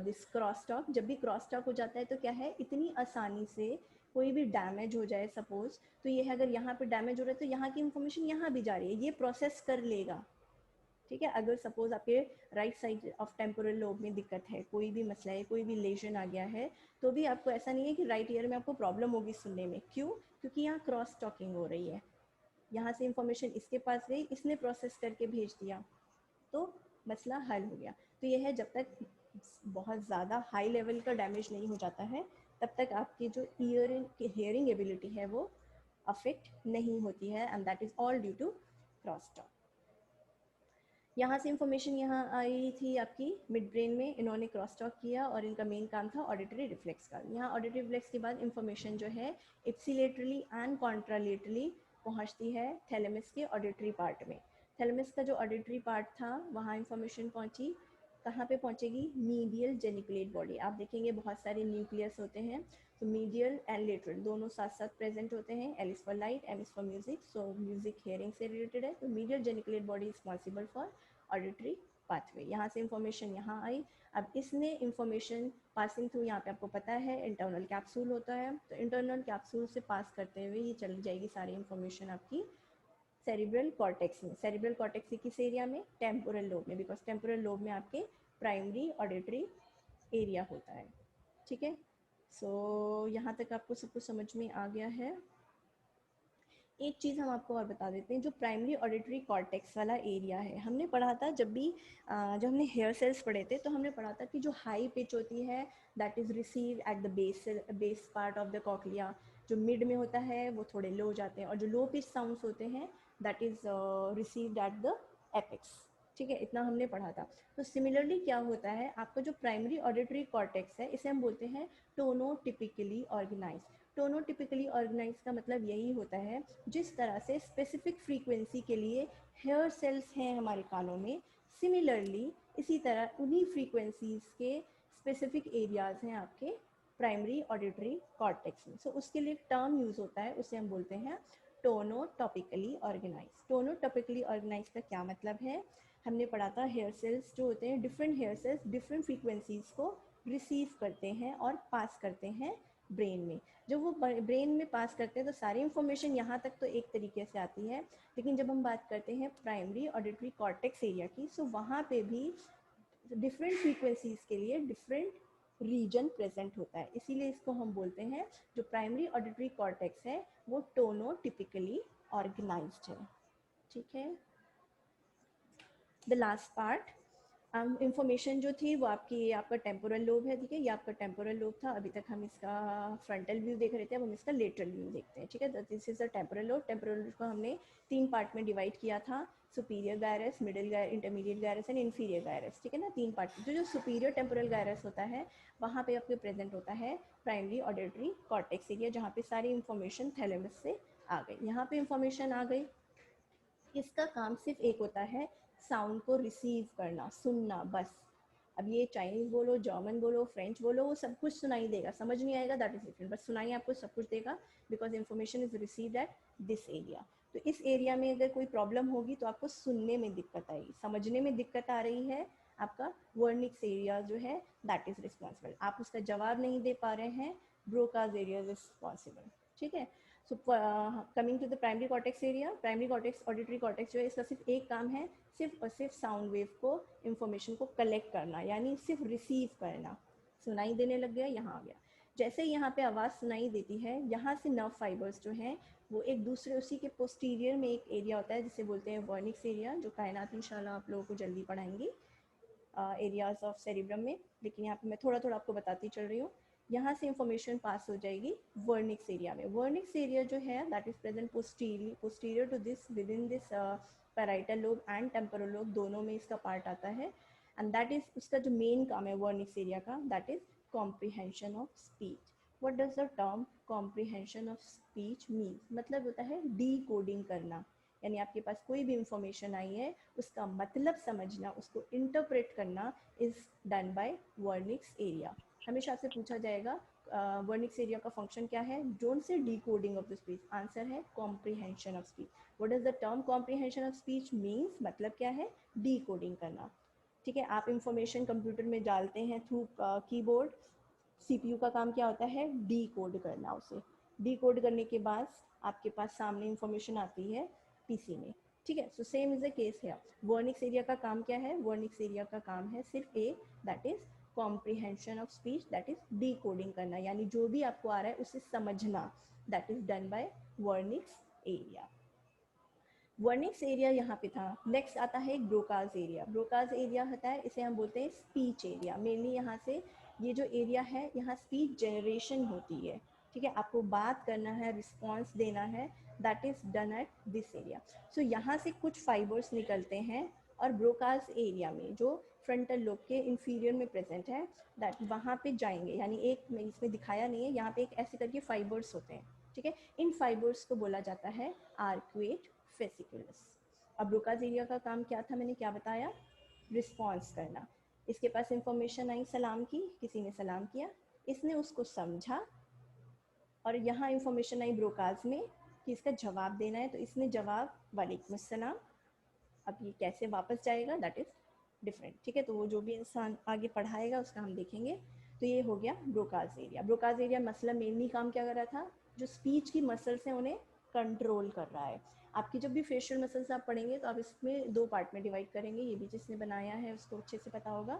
this cross talk. जब भी क्रॉस टॉक हो जाता है तो क्या है, इतनी आसानी से कोई भी डैमेज हो जाए सपोज, तो ये है अगर यहाँ पे डैमेज हो रहा है तो यहाँ की इन्फॉर्मेशन यहाँ भी जा रही है, ये प्रोसेस कर लेगा। ठीक है, अगर सपोज आपके right side of temporal lobe में दिक्कत है, कोई भी मसला है, कोई भी लेजन आ गया है, तो भी आपको ऐसा नहीं है कि राइट ईयर में आपको प्रॉब्लम होगी सुनने में। क्यों? क्योंकि यहाँ क्रॉस टॉकिंग हो रही है, यहाँ से इंफॉर्मेशन इसके पास गई, इसने प्रोसेस करके भेज दिया, तो मसला हल हो गया। तो यह है, जब तक बहुत ज़्यादा हाई लेवल का डैमेज नहीं हो जाता है तब तक आपकी जो हेयरिंग एबिलिटी है वो अफेक्ट नहीं होती है, and that is all due to cross talk. यहाँ से इंफॉर्मेशन यहाँ आई थी आपकी मिड ब्रेन में, इन्होंने क्रॉस टॉक किया और इनका मेन काम था ऑडिटरी रिफ्लेक्स का। यहाँ ऑडिटरी रिफ्लेक्स के बाद इंफॉर्मेशन जो है इप्सिलेटरली एंड कॉन्ट्रालेटरली पहुँचती है थैलेमस के ऑडिटरी पार्ट में। थैलेमस का जो ऑडिटरी पार्ट था वहाँ इंफॉर्मेशन पहुँची, कहाँ पे पहुँचेगी, मीडियल जेनिकुलेट बॉडी। आप देखेंगे बहुत सारे न्यूक्लियस होते हैं, तो मीडियल एंड लेटरल दोनों साथ साथ प्रेजेंट होते हैं। L is for light, M is for music, so music hearing से रिलेटेड है, तो medial geniculate body responsible for auditory pathway. यहाँ से इंफॉर्मेशन यहाँ आई, अब इसने इंफॉर्मेशन पासिंग थ्रू, यहाँ पे आपको पता है इंटरनल कैप्सूल होता है, तो इंटरनल कैप्सूल से पास करते हुए ये चली जाएगी सारी इंफॉर्मेशन आपकी सेरिब्रल कॉर्टेक्स में। सेरिब्रल कॉर्टेक्स किस एरिया में, टेम्पोरल लोब में, बिकॉज टेम्पोरल लोब में आपके प्राइमरी ऑडिटरी एरिया होता है। ठीक है, सो यहाँ तक आपको सब कुछ समझ में आ गया है। एक चीज़ हम आपको और बता देते हैं, जो प्राइमरी ऑडिटरी कॉर्टेक्स वाला एरिया है, हमने पढ़ा था जब हमने हेयर सेल्स पढ़े थे तो हमने पढ़ा था कि जो हाई पिच होती है that is receive at the base part of the cochlea, जो मिड में होता है वो थोड़े लो हो जाते हैं, और जो लो पिच साउंड्स होते हैं that is received at the apex. ठीक है, इतना हमने पढ़ा था। तो सिमिलरली क्या होता है, आपका जो प्राइमरी ऑडिटरी कॉर्टेक्स है इसे हम बोलते हैं टोनोटिपिकली ऑर्गेनाइज। टोनोटिपिकली ऑर्गेनाइज का मतलब यही होता है, जिस तरह से स्पेसिफिक फ्रीक्वेंसी के लिए हेयर सेल्स हैं हमारे कानों में, सिमिलरली इसी तरह उन्हीं फ्रीक्वेंसीज के स्पेसिफिक एरियाज हैं आपके प्राइमरी ऑडिटरी कॉर्टेक्स में। सो उसके लिए एक टर्म यूज़ होता है, उसे हम बोलते हैं टोनोटॉपिकली ऑर्गेनाइज। टोनोटॉपिकली ऑर्गेनाइज का क्या मतलब है? हमने पढ़ा था हेयर सेल्स जो होते हैं, different hair cells different frequencies को रिसीव करते हैं और पास करते हैं ब्रेन में। जब वो ब्रेन में पास करते हैं तो सारी इंफॉर्मेशन यहाँ तक तो एक तरीके से आती है, लेकिन जब हम बात करते हैं प्राइमरी ऑडिटरी कॉर्टेक्स एरिया की, सो वहाँ पे भी डिफरेंट फ्रीक्वेंसीज के लिए डिफरेंट रीजन प्रेजेंट होता है, इसीलिए इसको हम बोलते हैं जो प्राइमरी ऑडिटरी कॉर्टेक्स है वो टोनोटिपिकली ऑर्गेनाइज्ड है। ठीक है, द लास्ट पार्ट इंफॉर्मेशन जो थी वो आपकी, ये आपका टेम्पोरल लोब है, ठीक है, ये आपका टेम्पोरल लोब था। अभी तक हम इसका फ्रंटल व्यू देख रहे थे, अब हम इसका लेटरल व्यू देखते हैं। ठीक है, this is the temporal lobe. Temporal lobe को हमने 3 पार्ट में डिवाइड किया था, superior gyrus, middle gyrus, intermediate gyrus and inferior gyrus. ठीक है ना, 3 पार्ट। जो सुपीरियर टेम्पोरल गायरस होता है वहाँ पे आपके प्रेजेंट होता है प्राइमरी ऑडिटरी कॉर्टेक्स एरिया, जहाँ पे सारी इंफॉर्मेशन थैलेमस से आ गई। यहाँ पे इंफॉर्मेशन आ गई, इसका काम सिर्फ एक होता है, साउंड को रिसीव करना, सुनना, बस। अब ये चाइनीज़ बोलो, जर्मन बोलो, फ्रेंच बोलो, वो सब कुछ सुनाई देगा, समझ नहीं आएगा दैट इज डिफरेंट, बट सुनाई आपको सब कुछ देगा, because information is received eight this area. तो इस एरिया में अगर कोई प्रॉब्लम होगी तो आपको सुनने में दिक्कत आएगी, समझने में दिक्कत आ रही है, आपका वर्निक्स एरिया जो है दैट इज रिस्पॉन्सिबल। आप उसका जवाब नहीं दे पा रहे हैं, ब्रोकाज एरिया इज रिस्पॉन्सिबल। ठीक है, so coming to the primary cortex area, primary cortex auditory cortex जो है, इसका सिर्फ एक काम है, सिर्फ और सिर्फ साउंड वेव को, इंफॉर्मेशन को कलेक्ट करना, यानी सिर्फ रिसीव करना। सुनाई देने लग गया, यहाँ आ गया। जैसे ही यहाँ पे आवाज़ सुनाई देती है, यहाँ से नर्व फाइबर्स जो हैं वो एक दूसरे, उसी के पोस्टीरियर में एक एरिया होता है जिसे बोलते हैं वर्निक्स एरिया, जो कायनात इंशाल्लाह आप लोगों को जल्दी पढ़ाएंगी एरियाज ऑफ सेरिब्रम में, लेकिन यहाँ पे मैं थोड़ा थोड़ा आपको बताती चल रही हूँ। यहाँ से इंफॉर्मेशन पास हो जाएगी वर्निक्स एरिया में। वर्निक्स एरिया जो है that is present posterior to this, within this parietal lobe and temporal lobe, दोनों में इसका पार्ट आता है। एंड दैट इज, उसका जो मेन काम है वर्निक्स एरिया का, that is comprehension of speech. What does the term comprehension of speech mean? मतलब होता है डी कोडिंग करना, यानी आपके पास कोई भी इंफॉर्मेशन आई है उसका मतलब समझना, उसको इंटरप्रेट करना is done by Wernicke's area. हमेशा आपसे पूछा जाएगा वर्निक्स एरिया का फंक्शन क्या है, don't say decoding of the speech, answer है comprehension of speech. What is the term comprehension of speech means? मतलब क्या है, डी कोडिंग करना। ठीक है, आप इंफॉर्मेशन कंप्यूटर में डालते हैं थ्रू कीबोर्ड, सीपीयू का काम क्या होता है, डी कोड करना। उसे डी कोड करने के बाद आपके पास सामने इंफॉर्मेशन आती है पीसी में। ठीक है, so same is the case है। वर्निक्स एरिया का काम क्या है? वर्निक्स एरिया का काम है सिर्फ एक, that is comprehension of speech, that is D coding करना, यानी जो भी आपको आ रहा है उसे समझना, that is done by Wernicke's area. Wernicke's area यहाँ पे था। नेक्स्ट आता है एक ब्रोकाज एरिया। ब्रोकाज एरिया होता है, इसे हम बोलते हैं स्पीच एरिया। मेनली यहाँ से ये जो एरिया है, यहाँ स्पीच जनरेशन होती है। ठीक है, आपको बात करना है, रिस्पॉन्स देना है, that is done at this area. So यहाँ से कुछ फाइबर्स निकलते हैं और ब्रोकाज एरिया में जो फ्रंटल लोब के इंफीरियर में प्रेजेंट है, दैट वहाँ पे जाएंगे, यानी एक मैं इसमें दिखाया नहीं है, यहाँ पे एक ऐसे करके फाइबर्स होते हैं। ठीक है, इन फाइबर्स को बोला जाता है आर्कुएट फेसिकुलस। अब ब्रोकाज एरिया का काम क्या था, मैंने क्या बताया, रिस्पॉन्स करना। इसके पास इंफॉर्मेशन आई सलाम की, किसी ने सलाम किया, इसने उसको समझा, और यहाँ इंफॉर्मेशन आई ब्रोकाज में कि इसका जवाब देना है, तो इसने जवाब वालेकुम अस्सलाम। अब ये कैसे वापस जाएगा दैट इज डिफरेंट। ठीक है, तो वो जो भी इंसान आगे पढ़ाएगा उसका हम देखेंगे। तो ये हो गया ब्रोकाज एरिया। ब्रोकाज एरिया मसला मेनली काम क्या कर रहा था, जो स्पीच की मसल्स हैं उन्हें कंट्रोल कर रहा है। आपकी जब भी फेशियल मसल्स आप पढ़ेंगे तो आप इसमें 2 पार्ट में डिवाइड करेंगे, ये भी जिसने बनाया है उसको अच्छे से पता होगा।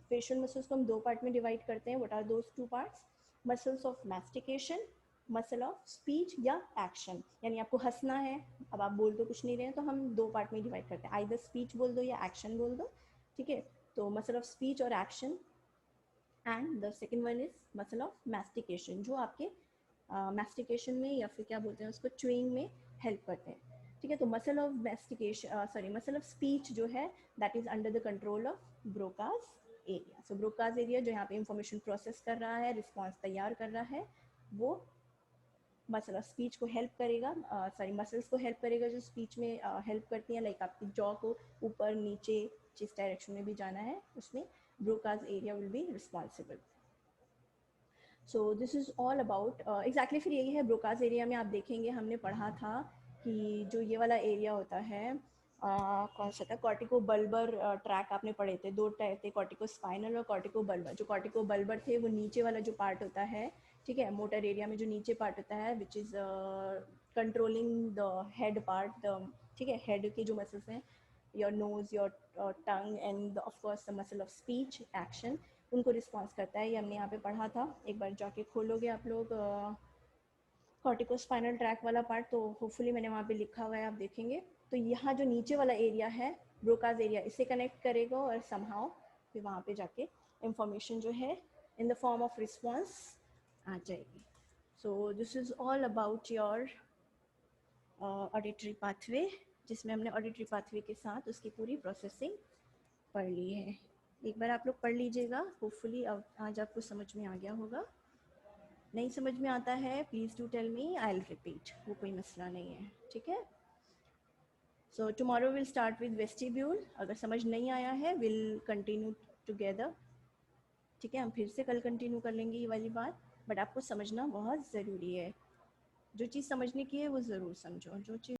फेशियल मसल्स को हम 2 पार्ट में डिवाइड करते हैं। What are those 2 parts? Muscles of mastication, muscle of speech या एक्शन, यानी आपको हंसना है, अब आप बोल तो कुछ नहीं रहे हैं, तो हम 2 पार्ट में डिवाइड करते हैं, आइदर स्पीच बोल दो या एक्शन बोल दो। ठीक है, तो मसल ऑफ स्पीच और action, and the second one is muscle of mastication, जो आपके मैस्टिकेशन में या फिर क्या बोलते हैं उसको, च्यूइंग में हेल्प करते हैं। ठीक है, तो muscle of mastication, sorry, muscle of speech जो है that is under the control of Broca's area. So Broca's area जो यहाँ पे इंफॉर्मेशन प्रोसेस कर रहा है, रिस्पॉन्स तैयार कर रहा है, वो मसल ऑफ स्पीच को हेल्प करेगा, सॉरी मसल्स को हेल्प करेगा जो स्पीच में हेल्प करती हैं, लाइक आपकी जॉ को ऊपर नीचे जिस डायरेक्शन में भी जाना है उसमें Broca's area will be responsible. So this is all about exactly. फिर यही है ब्रोकाज एरिया में आप देखेंगे हमने पढ़ा था कि जो ये वाला एरिया होता है कौन सा था, कॉर्टिको बल्बर ट्रैक आपने पढ़े थे, दो टाइप थे, कॉर्टिको स्पाइनल और कॉर्टिको बल्बर। जो कॉर्टिको बल्बर थे वो नीचे वाला जो पार्ट होता है, ठीक है, मोटर एरिया में जो नीचे पार्ट होता है which is controlling the head part, the, ठीक है, हेड के जो मसल्स हैं, your nose, your tongue end of course the muscle of speech action, उनको रिस्पॉन्स करता है। ये हमने यहाँ पे पढ़ा था, एक बार जाके खोलोगे आप लोग कॉर्टिको स्पाइनल ट्रैक वाला पार्ट, तो होपफुली मैंने वहाँ पे लिखा हुआ है, आप देखेंगे। तो यहाँ जो नीचे वाला एरिया है, ब्रोकाज एरिया, इसे कनेक्ट करेगा और समहाउ फिर वहाँ पे जाके इंफॉर्मेशन जो है in the form of response आ जाएगी। So this is all about your auditory pathway, जिसमें हमने ऑडिटरी पाथवे के साथ उसकी पूरी प्रोसेसिंग पढ़ ली है। एक बार आप लोग पढ़ लीजिएगा, होपफुली अब आज आपको समझ में आ गया होगा। नहीं समझ में आता है please do tell me, I will repeat, वो कोई मसला नहीं है, ठीक है। So tomorrow will start with vestibule, अगर समझ नहीं आया है विल कंटिन्यू टुगेदर, ठीक है, हम फिर से कल कंटिन्यू कर लेंगे ये वाली बात, बट आपको समझना बहुत ज़रूरी है। जो चीज़ समझने की है वो ज़रूर समझो, जो चीज़